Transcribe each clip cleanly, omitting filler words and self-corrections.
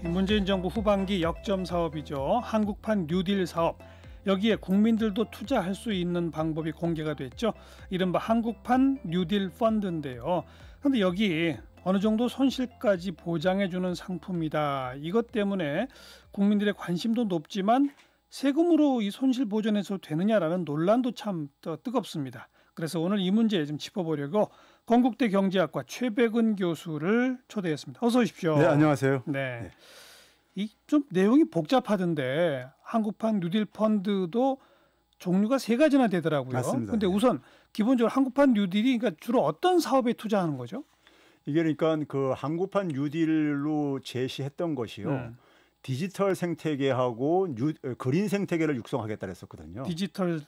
문재인 정부 후반기 역점 사업이죠. 한국판 뉴딜 사업. 여기에 국민들도 투자할 수 있는 방법이 공개가 됐죠. 이른바 한국판 뉴딜 펀드인데요. 그런데 여기 어느 정도 손실까지 보장해주는 상품이다. 이것 때문에 국민들의 관심도 높지만 세금으로 이 손실 보전해서 되느냐라는 논란도 참 뜨겁습니다. 그래서 오늘 이 문제 좀 짚어보려고 건국대 경제학과 최백은 교수를 초대했습니다. 어서 오십시오. 네, 안녕하세요. 네. 이 좀 내용이 복잡하던데 한국판 뉴딜 펀드도 종류가 3가지나 되더라고요. 맞습니다. 근데 우선 기본적으로 한국판 뉴딜이 그러니까 주로 어떤 사업에 투자하는 거죠? 이게 그러니까 그 한국판 뉴딜로 제시했던 것이요. 디지털 생태계하고 그린 생태계를 육성하겠다 그랬었거든요. 디지털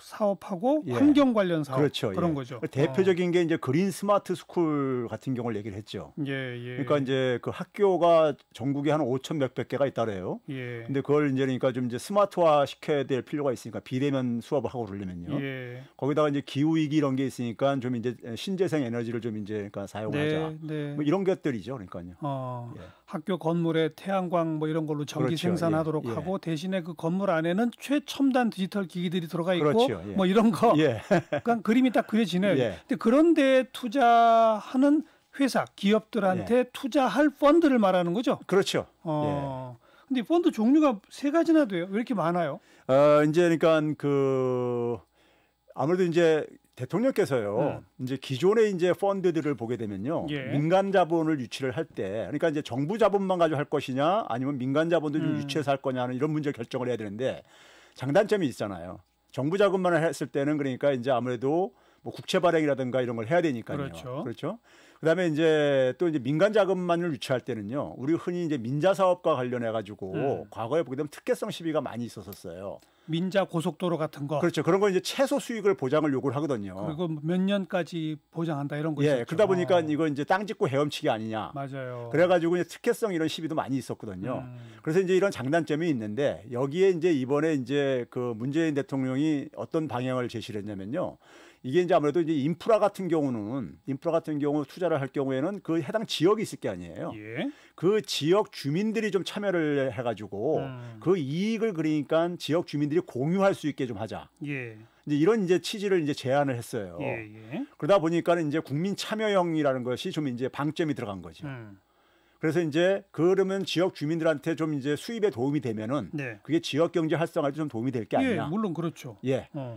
사업하고 환경 관련 사업 그렇죠. 그런 거죠. 대표적인 게 이제 그린 스마트 스쿨 같은 경우를 얘기를 했죠. 그러니까 이제 그 학교가 전국에 한 5천 몇백 개가 있다래요. 근데 그걸 이제 그러니까 좀 이제 스마트화 시켜야 될 필요가 있으니까 비대면 수업을 하고 그러려면요. 거기다가 이제 기후 위기 이런 게 있으니까 좀 이제 신재생 에너지를 좀 이제 그러니까 사용하자. 뭐 이런 것들이죠. 그러니까요. 학교 건물에 태양광 뭐 이런 걸로 전기 생산하도록 하고 대신에 그 건물 안에는 최첨단 디지털 기기들이 들어가 있고 뭐 이런 거 그러니까 그림이 딱 그려지네요. 근데 그런데 투자하는 회사, 기업들한테 투자할 펀드를 말하는 거죠? 그렇죠. 근데 펀드 종류가 3가지나 돼요. 왜 이렇게 많아요? 이제 그러니까 그 아무래도 이제 대통령께서요, 이제 기존의 이제 펀드들을 보게 되면요, 민간 자본을 유치를 할 때, 그러니까 이제 정부 자본만 가지고 할 것이냐, 아니면 민간 자본도 좀 유치해서 할 거냐는 이런 문제 결정을 해야 되는데, 장단점이 있잖아요. 정부 자금만 했을 때는 그러니까 이제 아무래도 뭐 국채 발행이라든가 이런 걸 해야 되니까요. 그렇죠. 그다음에 이제 또 이제 민간 자금만을 유치할 때는요, 우리 흔히 이제 민자 사업과 관련해 가지고 과거에 보게 되면 특혜성 시비가 많이 있었어요. 민자 고속도로 같은 거. 그렇죠. 그런 거 이제 최소 수익을 보장을 요구를 하거든요. 그리고 몇 년까지 보장한다 이런 거 있었죠. 그러다 보니까 이거 이제 땅 짓고 헤엄치기 아니냐. 맞아요. 그래가지고 이제 특혜성 이런 시비도 많이 있었거든요. 그래서 이제 이런 장단점이 있는데 여기에 이제 이번에 이제 그 문재인 대통령이 어떤 방향을 제시를 했냐면요. 이게 이제 아무래도 이제 인프라 같은 경우 투자를 할 경우에는 그 해당 지역이 있을 게 아니에요. 그 지역 주민들이 좀 참여를 해가지고 그 이익을 그러니까 지역 주민들이 공유할 수 있게 좀 하자. 이제 이런 이제 취지를 이제 제안을 했어요. 그러다 보니까는 이제 국민 참여형이라는 것이 좀 이제 방점이 들어간 거죠. 그래서 이제 그러면 지역 주민들한테 좀 이제 수입에 도움이 되면은 그게 지역 경제 활성화에 좀 도움이 될 게 아니냐. 물론 그렇죠.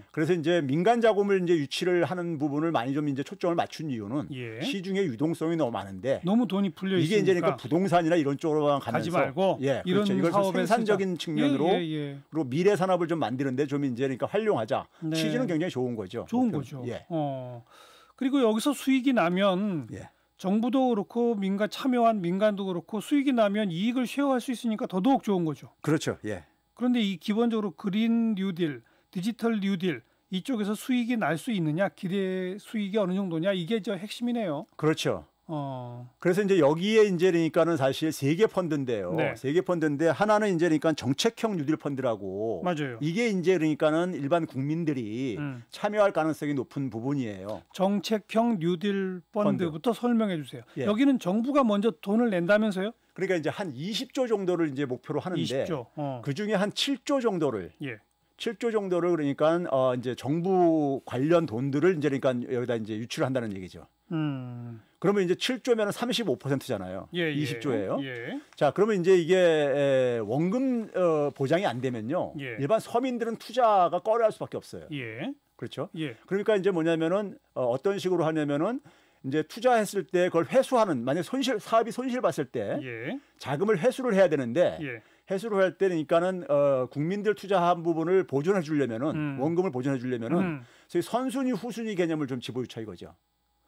그래서 이제 민간 자금을 이제 유치를 하는 부분을 많이 좀 이제 초점을 맞춘 이유는 시중에 유동성이 너무 많은데 너무 돈이 풀려 있으니까 이게 이제 그러니까 부동산이나 이런 쪽으로만 가면서 가지 말고 이런 이걸 생산적인 측면으로 그리고 미래 산업을 좀 만드는데 좀 이제 그러니까 활용하자. 취지는 굉장히 좋은 거죠. 좋은 거죠. 그리고 여기서 수익이 나면 정부도 그렇고 민간 참여한 민간도 그렇고 수익이 나면 이익을 쉐어할 수 있으니까 더더욱 좋은 거죠. 그렇죠. 그런데 이 기본적으로 그린 뉴딜, 디지털 뉴딜 이쪽에서 수익이 날 수 있느냐, 기대 수익이 어느 정도냐 이게 저 핵심이네요. 그렇죠. 그래서 이제 여기에 이제 그러니까는 사실 3개 펀드인데요. 3개 펀드인데 하나는 이제 그러니까 정책형 뉴딜 펀드라고. 맞아요. 이게 이제 그러니까는 일반 국민들이 참여할 가능성이 높은 부분이에요. 정책형 뉴딜 펀드부터 설명해 주세요. 여기는 정부가 먼저 돈을 낸다면서요? 그러니까 이제 한 20조 정도를 이제 목표로 하는데 20조. 그 중에 한 7조 정도를 7조 정도를 그러니까 이제 정부 관련 돈들을 이제 그러니까 여기다 이제 유치를 한다는 얘기죠. 그러면 이제 7조면 35%잖아요. 20조예요. 자, 그러면 이제 이게 원금 보장이 안 되면요. 일반 서민들은 투자가 꺼려할 수밖에 없어요. 그렇죠? 그러니까 이제 뭐냐면은 어떤 식으로 하냐면은 이제 투자했을 때 그걸 회수하는 만약 사업이 손실 봤을 때 자금을 회수를 해야 되는데 회수를 할 때니까는 국민들 투자한 부분을 보존해 주려면은 원금을 보존해 주려면은 소위 선순위 후순위 개념을 좀 집어유쳐 이거죠.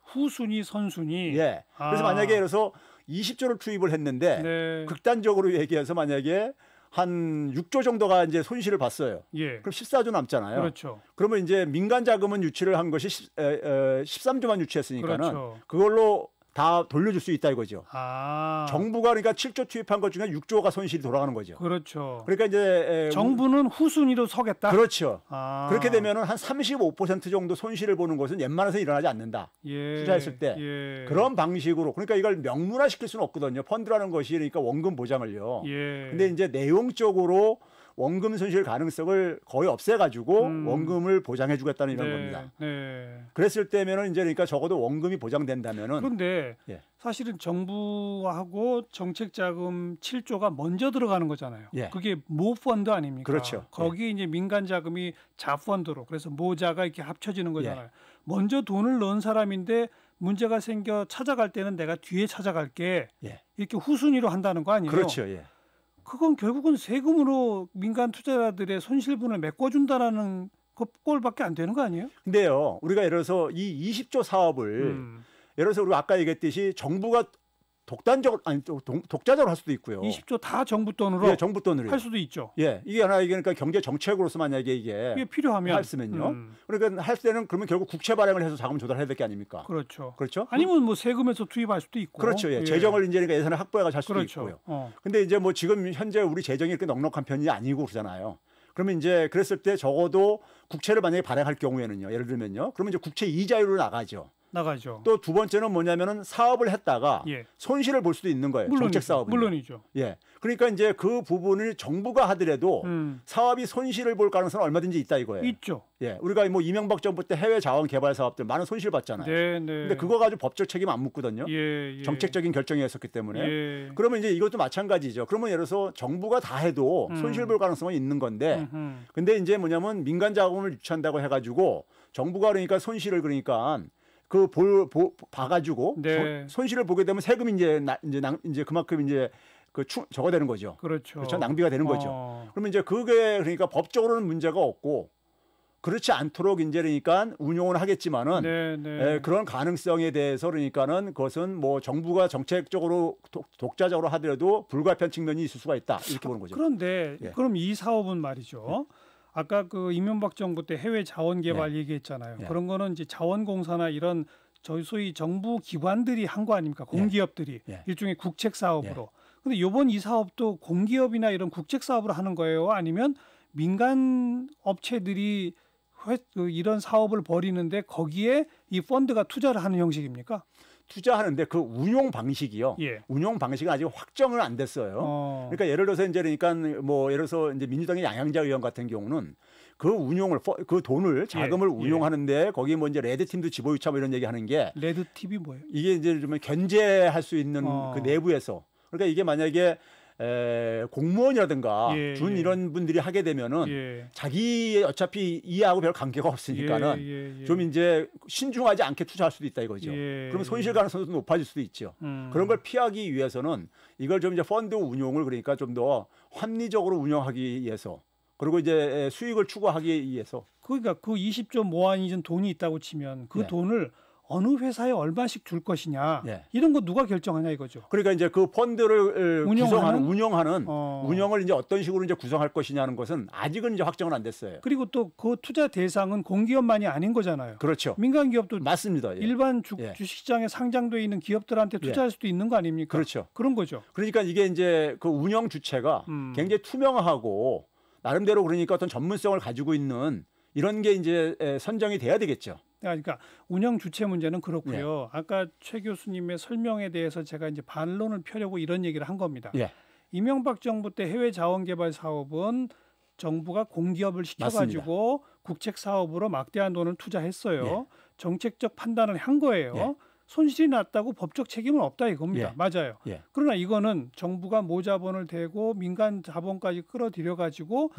후순위 선순위. 그래서 만약에 예를 들어서 20조를 투입을 했는데 극단적으로 얘기해서 만약에 한 6조 정도가 이제 손실을 봤어요. 그럼 14조 남잖아요. 그렇죠. 그러면 이제 민간 자금은 유치를 한 것이 13조만 유치했으니까는 그걸로 다 돌려줄 수 있다 이거죠. 정부가 그러니까 7조 투입한 것 중에 6조가 손실이 돌아가는 거죠. 그렇죠. 그러니까 이제 정부는 후순위로 서겠다. 그렇죠. 그렇게 되면은 한 35% 정도 손실을 보는 것은 웬만해서 일어나지 않는다. 투자했을 때 그런 방식으로 그러니까 이걸 명문화시킬 수는 없거든요. 펀드라는 것이 그러니까 원금 보장을요. 근데 이제 내용적으로 원금 손실 가능성을 거의 없애가지고 원금을 보장해주겠다는 이런 겁니다. 그랬을 때면은 이제 그러니까 적어도 원금이 보장된다면은. 그런데 사실은 정부하고 정책자금 7조가 먼저 들어가는 거잖아요. 그게 모펀드 아닙니까? 그렇죠. 거기 이제 민간 자금이 자펀드로 그래서 모자가 이렇게 합쳐지는 거잖아요. 먼저 돈을 넣은 사람인데 문제가 생겨 찾아갈 때는 내가 뒤에 찾아갈게 이렇게 후순위로 한다는 거 아니에요? 그렇죠. 그건 결국은 세금으로 민간 투자자들의 손실분을 메꿔준다라는 꼴밖에 안 되는 거 아니에요? 근데요, 우리가 예를 들어서 이 20조 사업을 예를 들어서 우리가 아까 얘기했듯이 정부가 독단적으로 아니 독자적으로 할 수도 있고요. 20조 다 정부 돈으로 정부 돈으로 할 수도 있죠. 이게 하나 그러니까 경제 정책으로서 만약에 이게 필요하면 했으면요. 그러니까 할 때는 그러면 결국 국채 발행을 해서 자금 조달해야 될 게 아닙니까? 그렇죠. 그렇죠? 아니면 뭐 세금에서 투입할 수도 있고. 그렇죠. 재정을 이제 그러니까 예산을 확보해서 할 수도 있고요. 근데 이제 뭐 지금 현재 우리 재정이 이렇게 넉넉한 편이 아니고 그러잖아요. 그러면 이제 그랬을 때 적어도 국채를 만약에 발행할 경우에는요. 예를 들면요. 그러면 이제 국채 이자율로 나가죠. 또 두 번째는 뭐냐면은 사업을 했다가 손실을 볼 수도 있는 거예요. 정책 사업은. 물론이죠. 그러니까 이제 그 부분을 정부가 하더라도 사업이 손실을 볼 가능성은 얼마든지 있다 이거예요. 있죠. 우리가 뭐 이명박 정부 때 해외 자원 개발 사업들 많은 손실 봤잖아요. 근데 그거 가지고 법적 책임 안 묻거든요. 정책적인 결정이었었기 때문에. 그러면 이제 이것도 마찬가지죠. 그러면 예를 들어서 정부가 다 해도 손실 볼 가능성은 있는 건데 근데 이제 뭐냐면 민간 자금을 유치한다고 해가지고 정부가 그러니까 손실을 그러니까 봐가지고 손실을 보게 되면 세금이 이제 그만큼 이제 저거 되는 거죠. 그렇죠. 낭비가 되는 거죠. 그러면 이제 그게 그러니까 법적으로는 문제가 없고 그렇지 않도록 이제 그러니까 운용을 하겠지만은 그런 가능성에 대해서 그러니까는 그것은 뭐 정부가 정책적으로 독자적으로 하더라도 불가피한 측면이 있을 수가 있다 이렇게 보는 거죠. 그런데 그럼 이 사업은 말이죠. 아까 그 이명박 정부 때 해외 자원 개발 얘기했잖아요. 그런 거는 이제 자원공사나 이런 소위 정부 기관들이 한 거 아닙니까? 공기업들이 일종의 국책 사업으로. 근데 이번 이 사업도 공기업이나 이런 국책 사업으로 하는 거예요? 아니면 민간 업체들이 이런 사업을 벌이는데 거기에 이 펀드가 투자를 하는 형식입니까? 투자하는데 그 운용 방식이요. 운용 방식은 아직 확정은 안 됐어요. 그러니까 예를 들어서 이제 그러니까 뭐 예를 들어서 이제 민주당의 양양자 의원 같은 경우는 그 운용을 그 돈을 자금을 운용하는데 거기 뭐 이제 레드 팀도 집어유치 뭐 이런 얘기하는 게 레드 팀이 뭐예요? 이게 이제 좀 견제할 수 있는 그 내부에서 그러니까 이게 만약에 공무원이라든가 준 이런 분들이 하게 되면은 자기 어차피 이해하고 별 관계가 없으니까는 좀 이제 신중하지 않게 투자할 수도 있다 이거죠. 그러면 손실 가능성도 높아질 수도 있죠. 그런 걸 피하기 위해서는 이걸 좀 이제 펀드 운용을 그러니까 좀 더 합리적으로 운영하기 위해서 그리고 이제 수익을 추구하기 위해서 그러니까 그 20조 모아놓은 돈이 있다고 치면 그 돈을 어느 회사에 얼마씩 줄 것이냐 이런 거 누가 결정하냐 이거죠. 그러니까 이제 그 펀드를 운영을 이제 어떤 식으로 이제 구성할 것이냐는 것은 아직은 이제 확정은 안 됐어요. 그리고 또 그 투자 대상은 공기업만이 아닌 거잖아요. 그렇죠. 민간 기업도 맞습니다. 일반 주식시장에 상장돼 있는 기업들한테 투자할 수도 있는 거 아닙니까? 그렇죠. 그런 거죠. 그러니까 이게 이제 그 운영 주체가 굉장히 투명하고 나름대로 그러니까 어떤 전문성을 가지고 있는 이런 게 이제 선정이 돼야 되겠죠. 그러니까 운영 주체 문제는 그렇고요. 아까 최 교수님의 설명에 대해서 제가 이제 반론을 펴려고 이런 얘기를 한 겁니다. 이명박 정부 때 해외 자원 개발 사업은 정부가 공기업을 시켜가지고 국책 사업으로 막대한 돈을 투자했어요. 정책적 판단을 한 거예요. 손실이 났다고 법적 책임은 없다 이겁니다. 맞아요. 그러나 이거는 정부가 모자본을 대고 민간 자본까지 끌어들여가지고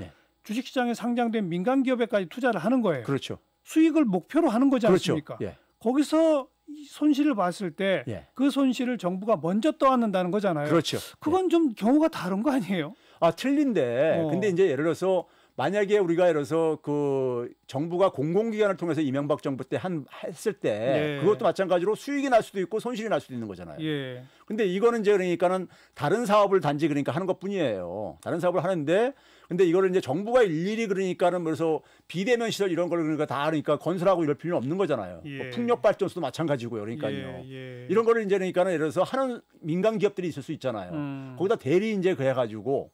주식시장에 상장된 민간 기업에까지 투자를 하는 거예요. 그렇죠. 수익을 목표로 하는 거지 않습니까? 거기서 손실을 봤을 때 그 손실을 정부가 먼저 떠안는다는 거잖아요. 그렇죠. 그건 좀 경우가 다른 거 아니에요? 틀린데 근데 이제 예를 들어서 만약에 우리가 예를 들어서 그 정부가 공공기관을 통해서 이명박 정부 때 했을 때 그것도 마찬가지로 수익이 날 수도 있고 손실이 날 수도 있는 거잖아요. 근데 이거는 이제 그러니까는 다른 사업을 단지 그러니까 하는 것뿐이에요. 다른 사업을 하는데 근데 이거를 이제 정부가 일일이 그러니까는 그래서 비대면 시설 이런 걸 그러니까 다 그러니까 건설하고 이럴 필요는 없는 거잖아요. 뭐 풍력 발전소도 마찬가지고요. 그러니까요. 이런 거를 이제 그러니까는 예를 들어서 하는 민간 기업들이 있을 수 있잖아요. 거기다 대리 이제 그래 가지고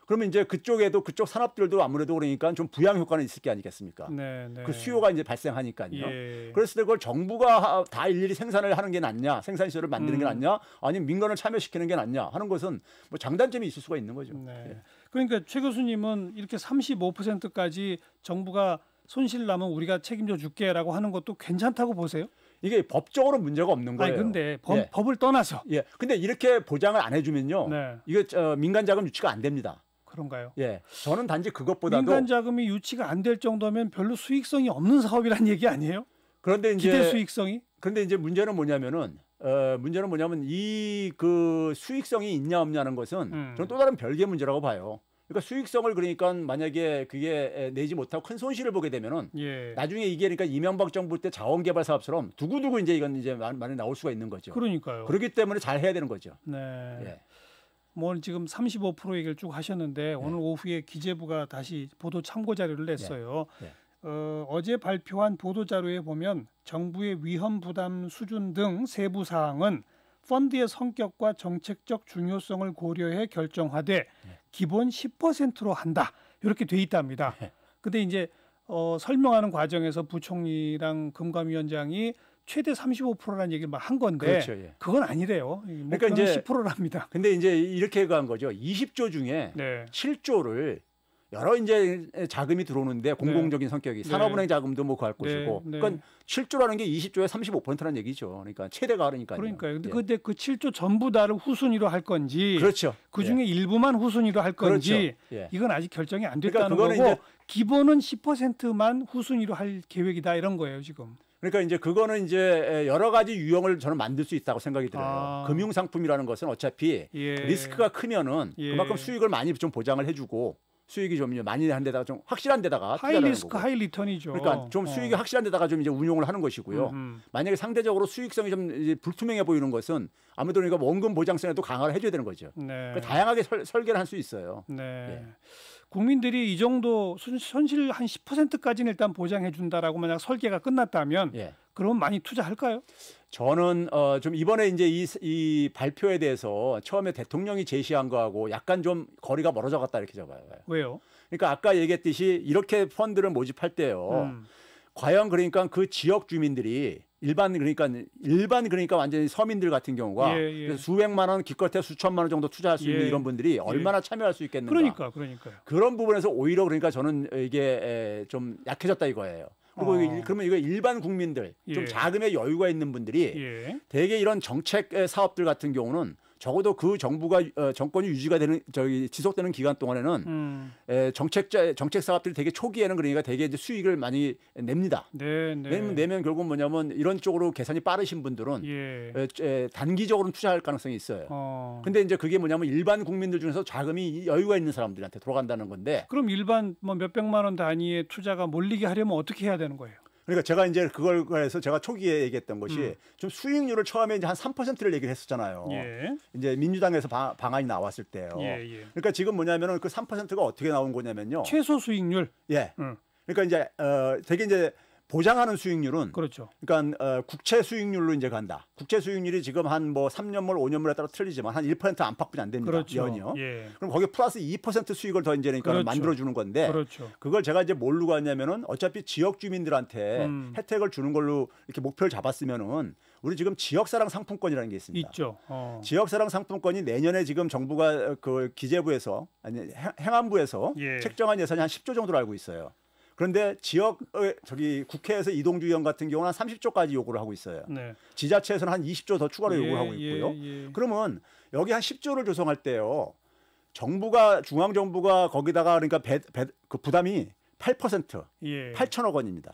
그러면 이제 그쪽에도 그쪽 산업들도 아무래도 그러니까 좀 부양 효과는 있을 게 아니겠습니까? 그 수요가 이제 발생하니까요. 그랬을 때 그걸 정부가 다 일일이 생산을 하는 게 낫냐, 생산 시설을 만드는 게 낫냐, 아니면 민간을 참여시키는 게 낫냐 하는 것은 뭐 장단점이 있을 수가 있는 거죠. 그러니까 최 교수님은 이렇게 35%까지 정부가 손실 나면 우리가 책임져 줄게라고 하는 것도 괜찮다고 보세요? 이게 법적으로 문제가 없는 거예요. 아니 근데 법을 떠나서. 근데 이렇게 보장을 안 해주면요, 이게 민간 자금 유치가 안 됩니다. 그런가요? 저는 단지 그것보다도 민간 자금이 유치가 안 될 정도면 별로 수익성이 없는 사업이란 얘기 아니에요? 그런데 이제 기대 수익성이? 그런데 이제 문제는 뭐냐면 이 그 수익성이 있냐 없냐는 것은 저는 또 다른 별개의 문제라고 봐요. 그러니까 수익성을 그러니까 만약에 그게 내지 못하고 큰 손실을 보게 되면은 나중에 이게 그러니까 이명박 정부 때 자원개발 사업처럼 두고두고 이제 이건 이제 많이 나올 수가 있는 거죠. 그러니까요. 그렇기 때문에 잘 해야 되는 거죠. 뭐 지금 35% 얘기를 쭉 하셨는데 오늘 오후에 기재부가 다시 보도 참고 자료를 냈어요. 어제 발표한 보도 자료에 보면 정부의 위험 부담 수준 등 세부 사항은 펀드의 성격과 정책적 중요성을 고려해 결정하되 기본 10%로 한다. 이렇게 돼 있답니다. 근데 이제 설명하는 과정에서 부총리랑 금감위원장이 최대 35%라는 얘기를 막 한 건데 그건 아니래요. 그러니까 이제 10%랍니다. 근데 이제 이렇게 간 거죠. 20조 중에 7조를 여러 이제 자금이 들어오는데 공공적인 성격이 산업은행 자금도 뭐 구할 것이고 그러니까 7조라는 게 20조의 35%라는 얘기죠. 그러니까 최대가 그러니까요. 그러니까요. 근데 그 7조 전부 다를 후순위로 할 건지 그 중에 예. 일부만 후순위로 할 건지 이건 아직 결정이 안 됐다는 거고 기본은 10%만 후순위로 할 계획이다 이런 거예요, 지금. 그러니까 이제 그거는 이제 여러 가지 유형을 저는 만들 수 있다고 생각이 들어요. 금융 상품이라는 것은 어차피 리스크가 크면은 그만큼 수익을 많이 좀 보장을 해주고 수익이 좀 많이 한 데다가 좀 확실한 데다가 하이 리스크 하이 리턴이죠. 그러니까 좀 수익이 확실한 데다가 좀 이제 운용을 하는 것이고요. 만약에 상대적으로 수익성이 좀 이제 불투명해 보이는 것은 아무래도 그러니까 원금 보장성에도 강화를 해줘야 되는 거죠. 그러니까 다양하게 설계를 할 수 있어요. 국민들이 이 정도 손실 한 10%까지는 일단 보장해 준다라고 만약 설계가 끝났다면 그럼 많이 투자할까요? 저는 좀 이번에 이제 이 발표에 대해서 처음에 대통령이 제시한 거하고 약간 좀 거리가 멀어져 갔다 이렇게 잡아요. 왜요? 그러니까 아까 얘기했듯이 이렇게 펀드를 모집할 때요. 과연 그러니까 그 지역 주민들이 일반 그러니까 완전히 서민들 같은 경우가 수백만 원 기껏해 수천만 원 정도 투자할 수 있는 이런 분들이 얼마나 참여할 수 있겠는가? 그러니까요. 그런 부분에서 오히려 그러니까 저는 이게 좀 약해졌다 이거예요. 그리고 그러면 이거 일반 국민들 좀 자금의 여유가 있는 분들이 대개 이런 정책 사업들 같은 경우는 적어도 그 정부가 정권이 유지가 되는 지속되는 기간 동안에는 정책 사업들이 되게 초기에는 그러니까 되게 이제 수익을 많이 냅니다. 내면 결국 뭐냐면 이런 쪽으로 계산이 빠르신 분들은 단기적으로는 투자할 가능성이 있어요. 근데 이제 그게 뭐냐면 일반 국민들 중에서 자금이 여유가 있는 사람들한테 돌아간다는 건데. 그럼 일반 뭐 몇백만 원 단위의 투자가 몰리게 하려면 어떻게 해야 되는 거예요? 그러니까 제가 이제 그걸 해서 제가 초기에 얘기했던 것이 좀 수익률을 처음에 이제 한 3%를 얘기를 했었잖아요. 이제 민주당에서 방안이 나왔을 때요. 그러니까 지금 뭐냐면은 그 3%가 어떻게 나온 거냐면요. 최소 수익률. 그러니까 이제 되게 이제 보장하는 수익률은 그러니까 국채 수익률로 이제 간다. 국채 수익률이 지금 한 뭐 3년물, 5년물에 따라 틀리지만 한 1% 안팎뿐이 안 됩니다. 연이요. 그럼 거기에 플러스 2% 수익을 더 이제 그러니까 만들어 주는 건데 그걸 제가 이제 뭘로 갔냐면은 어차피 지역 주민들한테 혜택을 주는 걸로 이렇게 목표를 잡았으면은 우리 지금 지역사랑 상품권이라는 게 있습니다. 있죠. 지역사랑 상품권이 내년에 지금 정부가 그 기재부에서 아니 행안부에서 책정한 예산이 한 10조 정도로 알고 있어요. 그런데 국회에서 이동주 의원 같은 경우는 한 30조까지 요구를 하고 있어요. 지자체에서는 한 20조 더 추가로 요구를 하고 있고요. 그러면 여기 한 10조를 조성할 때요. 중앙정부가 거기다가 그러니까 그 부담이 8% 8천억 원입니다.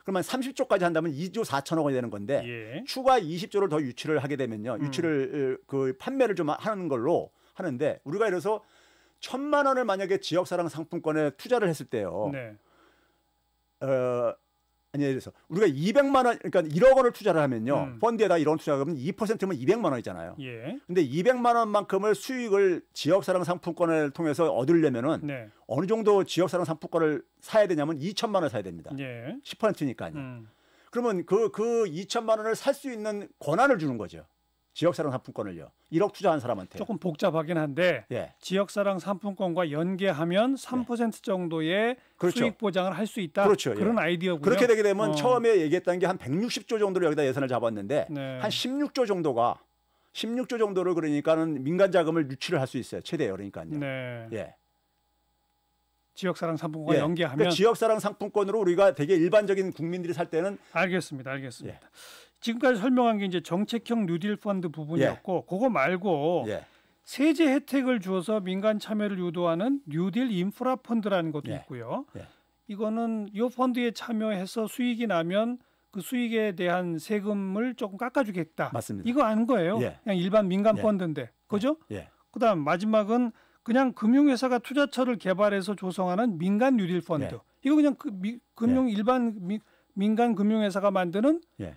그러면 30조까지 한다면 2조 4천억 원이 되는 건데 추가 20조를 더 유치를 하게 되면요. 유치를 그 판매를 좀 하는 걸로 하는데 우리가 이래서 1,000만 원을 만약에 지역사랑 상품권에 투자를 했을 때요. 네. 아니 예를 들어서 우리가 200만 원, 그러니까 1억 원을 투자를 하면요. 펀드에다 이런 투자하면 2%면 200만 원이잖아요. 예. 근데 200만 원만큼을 수익을 지역사랑 상품권을 통해서 얻으려면은 네. 어느 정도 지역사랑 상품권을 사야 되냐면 2천만 원을 사야 됩니다. 예. 10%니까요. 그러면 그 2천만 원을 살 수 있는 권한을 주는 거죠. 지역사랑 상품권을요. 1억 투자한 사람한테. 조금 복잡하긴 한데 예. 지역사랑 상품권과 연계하면 3% 정도의 그렇죠. 수익 보장을 할 수 있다. 그렇죠. 그런 예. 아이디어고요. 그렇게 되게 되면 처음에 얘기했던 게 한 160조 정도를 여기다 예산을 잡았는데 네. 한 16조 정도를 그러니까는 민간 자금을 유치를 할 수 있어요. 최대요. 그러니까요. 네. 예. 지역사랑 상품권과 예. 연계하면 그러니까 지역사랑 상품권으로 우리가 되게 일반적인 국민들이 살 때는 알겠습니다. 예. 지금까지 설명한 게 이제 정책형 뉴딜 펀드 부분이었고 그거 말고 예. 세제 혜택을 주어서 민간 참여를 유도하는 뉴딜 인프라 펀드라는 것도 예. 있고요. 예. 이거는 이 펀드에 참여해서 수익이 나면 그 수익에 대한 세금을 조금 깎아주겠다. 맞습니다. 이거 아는 거예요. 예. 그냥 일반 민간 예. 펀드인데, 그죠? 예. 그다음 마지막은 그냥 금융회사가 투자처를 개발해서 조성하는 민간 뉴딜 펀드. 예. 이거 그냥 금융 예. 일반 민간 금융회사가 만드는 예.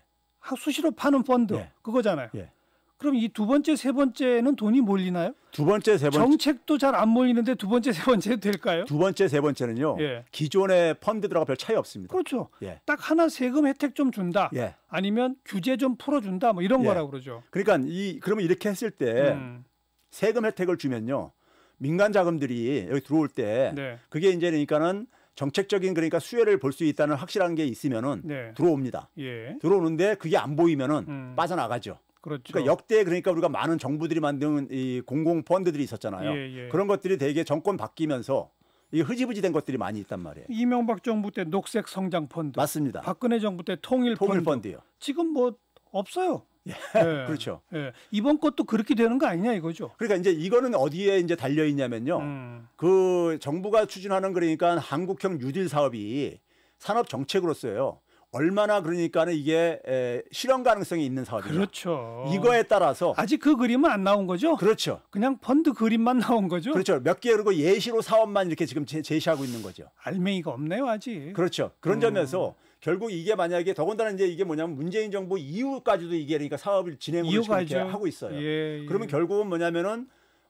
수시로 파는 펀드 예. 그거잖아요. 예. 그럼 이 두 번째, 세 번째는 돈이 몰리나요? 두 번째, 세 번째 정책도 잘 안 몰리는데 두 번째, 세 번째 될까요? 두 번째, 세 번째는요. 예. 기존의 펀드들하고 별 차이 없습니다. 그렇죠. 예. 딱 하나 세금 혜택 좀 준다. 예. 아니면 규제 좀 풀어준다. 뭐 이런 예. 거라고 그러죠. 그러니까 그러면 이렇게 했을 때 세금 혜택을 주면요. 민간 자금들이 여기 들어올 때 네. 그게 이제 그러니까는 정책적인 그러니까 수혜를 볼 수 있다는 확실한 게 있으면은 네. 들어옵니다. 예. 들어오는데 그게 안 보이면은 빠져나가죠. 그렇죠. 그러니까 역대 그러니까 우리가 많은 정부들이 만든 이 공공 펀드들이 있었잖아요. 예. 그런 것들이 되게 정권 바뀌면서 이 흐지부지된 것들이 많이 있단 말이에요. 이명박 정부 때 녹색 성장 펀드, 맞습니다. 박근혜 정부 때 통일 펀드요. 지금 뭐 없어요. 예. 네. 그렇죠. 예. 이번 것도 그렇게 되는 거 아니냐 이거죠. 그러니까 이제 이거는 어디에 이제 달려 있냐면요. 그 정부가 추진하는 그러니까 한국형 뉴딜 사업이 산업 정책으로서요. 얼마나 그러니까는 이게 실현 가능성이 있는 사업이냐. 그렇죠. 이거에 따라서 아직 그 그림은 안 나온 거죠? 그렇죠. 그냥 펀드 그림만 나온 거죠? 그렇죠. 몇 개 그리고 예시로 사업만 이렇게 지금 제시하고 있는 거죠. 알맹이가 없네요 아직. 그렇죠. 그런 점에서 결국 이게 만약에 더군다나 이제 이게 뭐냐면 문재인 정부 이후까지도 이게 그러니까 사업을 진행을 이렇게 하고 있어요. 예. 그러면 결국은 뭐냐면은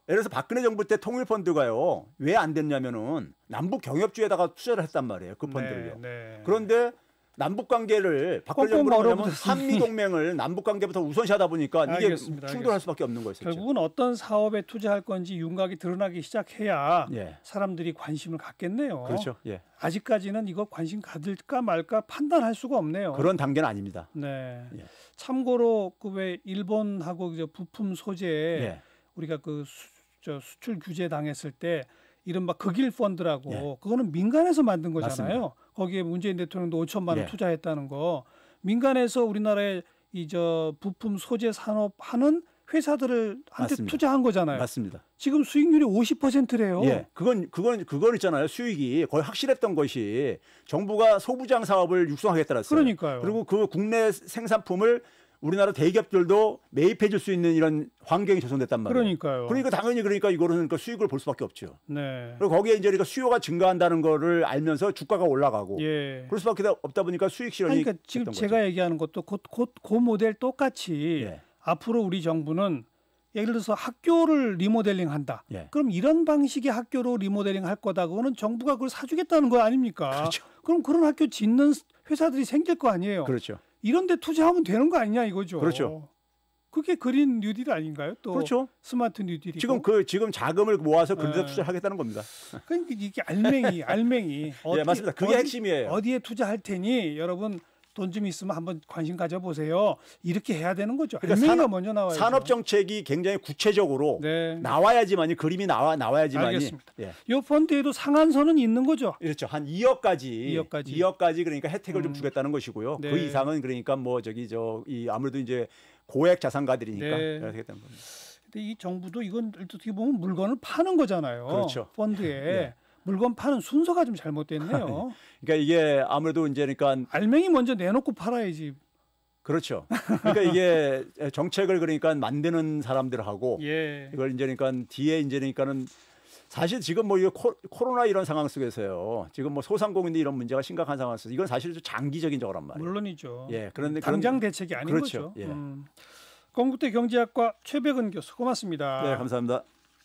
예를 들어서 박근혜 정부 때 통일펀드가요. 왜 안 됐냐면은 남북 경협주에다가 투자를 했단 말이에요. 그 펀드를요. 네. 그런데 남북 관계를 박근혜 정부는 뭐냐면 한미 동맹을 남북 관계부터 우선시하다 보니까 이게 알겠습니다. 충돌할 수밖에 없는 거였죠. 결국은 어떤 사업에 투자할 건지 윤곽이 드러나기 시작해야 예. 사람들이 관심을 갖겠네요. 그렇죠. 예. 아직까지는 이거 관심 가질까 말까 판단할 수가 없네요. 그런 단계는 아닙니다. 네. 예. 참고로 그 왜 일본하고 이제 부품 소재 예. 우리가 그 수출 규제 당했을 때 이른바 극일 펀드라고 예. 그거는 민간에서 만든 거잖아요. 맞습니다. 거기에 문재인 대통령도 5천만 원 예. 투자했다는 거. 민간에서 우리나라의 이 부품 소재 산업 하는 회사들한테 맞습니다. 투자한 거잖아요. 맞습니다. 지금 수익률이 50%래요. 예, 그건 있잖아요. 수익이 거의 확실했던 것이 정부가 소부장 사업을 육성하겠다 했어요. 그러니까요. 그리고 그 국내 생산품을 우리나라 대기업들도 매입해 줄 수 있는 이런 환경이 조성됐단 말이에요. 그러니까요. 그러니까 당연히 그러니까 이거는 그 수익을 볼 수밖에 없죠. 네. 그리고 거기에 이제 그러니까 수요가 증가한다는 거를 알면서 주가가 올라가고 예. 그럴 수밖에 없다 보니까 수익 실현이 그러니까 지금 됐던 제가 거죠. 얘기하는 것도 곧 그 모델 똑같이 예. 앞으로 우리 정부는 예를 들어서 학교를 리모델링한다. 예. 그럼 이런 방식의 학교로 리모델링 할 거다. 그거는 정부가 그걸 사주겠다는 거 아닙니까? 그렇죠. 그럼 그런 학교 짓는 회사들이 생길 거 아니에요. 그렇죠. 이런 데 투자하면 되는 거 아니냐 이거죠. 그렇죠. 그게 그린 뉴딜 아닌가요? 또 그렇죠. 스마트 뉴딜이고. 지금 자금을 모아서 그런 데 투자하겠다는 겁니다. 그러니까 이게 알맹이. 예, 맞습니다. 그게 핵심이에요. 어디에 투자할 테니 여러분 돈 좀 있으면 한번 관심 가져보세요. 이렇게 해야 되는 거죠. 그러니까 알맹이가 먼저 나와야죠. 산업 정책이 굉장히 구체적으로 네. 나와야지만이 그림이 나와야지만이. 알겠습니다. 예. 이 펀드에도 상한선은 있는 거죠. 그렇죠. 한 2억까지 그러니까 혜택을 좀 주겠다는 것이고요. 네. 그 이상은 그러니까 뭐 아무래도 이제 고액 자산가들이니까 네. 하겠다는 겁니다. 근데 이 정부도 이건 어떻게 보면 물건을 파는 거잖아요. 그렇죠. 펀드에 예. 물건 파는 순서가 좀 잘못됐네요. 그러니까 이게 아무래도 이제 그러니까 알맹이 먼저 내놓고 팔아야지. 그렇죠. 그러니까 이게 정책을 그러니까 만드는 사람들하고 예. 이걸 이제 그러니까 뒤에 이제 그러니까는 사실 지금 뭐 이 코로나 이런 상황 속에서요. 지금 뭐 소상공인들 이런 문제가 심각한 상황 속에서 이건 사실 좀 장기적인 거란 말이에요. 물론이죠. 예, 그런데 당장 대책이 아닌 그렇죠. 거죠. 예. 건국대 경제학과 최백은 교수 고맙습니다. 네, 감사합니다.